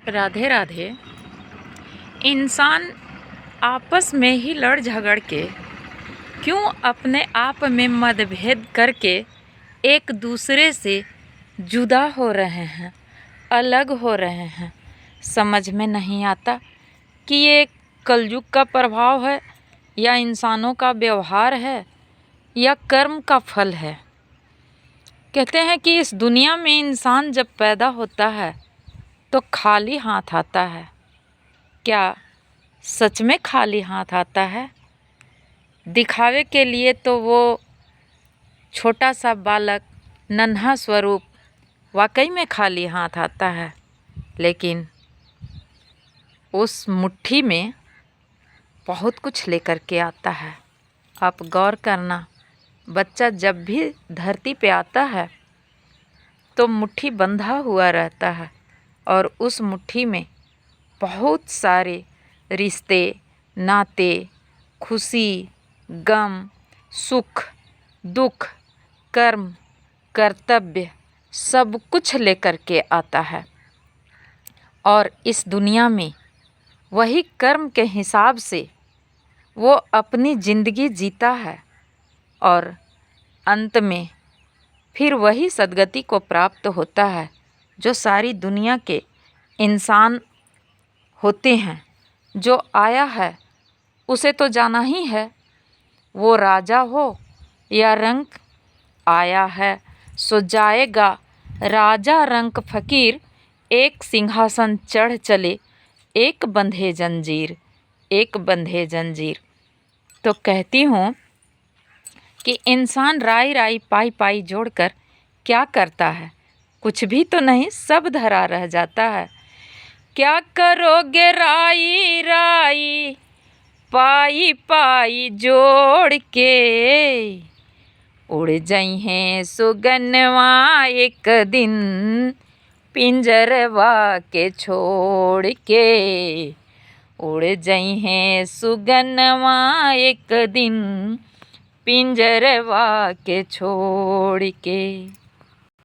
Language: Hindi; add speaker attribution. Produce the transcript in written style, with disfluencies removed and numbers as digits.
Speaker 1: राधे राधे। इंसान आपस में ही लड़ झगड़ के क्यों अपने आप में मतभेद करके एक दूसरे से जुदा हो रहे हैं, अलग हो रहे हैं। समझ में नहीं आता कि ये कलयुग का प्रभाव है या इंसानों का व्यवहार है या कर्म का फल है। कहते हैं कि इस दुनिया में इंसान जब पैदा होता है तो खाली हाथ आता है। क्या सच में खाली हाथ आता है? दिखावे के लिए तो वो छोटा सा बालक, नन्हा स्वरूप वाकई में खाली हाथ आता है, लेकिन उस मुट्ठी में बहुत कुछ लेकर के आता है। आप गौर करना, बच्चा जब भी धरती पे आता है तो मुट्ठी बंधा हुआ रहता है और उस मुट्ठी में बहुत सारे रिश्ते, नाते, खुशी, गम, सुख, दुख, कर्म, कर्तव्य सब कुछ लेकर के आता है। और इस दुनिया में वही कर्म के हिसाब से वो अपनी ज़िंदगी जीता है और अंत में फिर वही सद्गति को प्राप्त होता है जो सारी दुनिया के इंसान होते हैं। जो आया है उसे तो जाना ही है, वो राजा हो या रंक। आया है सो जाएगा, राजा रंक फ़कीर, एक सिंहासन चढ़ चले, एक बंधे जंजीर, एक बंधे जंजीर। तो कहती हूँ कि इंसान राई राई पाई पाई जोड़कर क्या करता है? कुछ भी तो नहीं, सब धरा रह जाता है। क्या करोगे राई राई पाई पाई जोड़ के, उड़ जाई हैं सुगनवा एक दिन पिंजरवा के छोड़ के, उड़ जाई हैं सुगनवा एक दिन पिंजरवा के छोड़ के।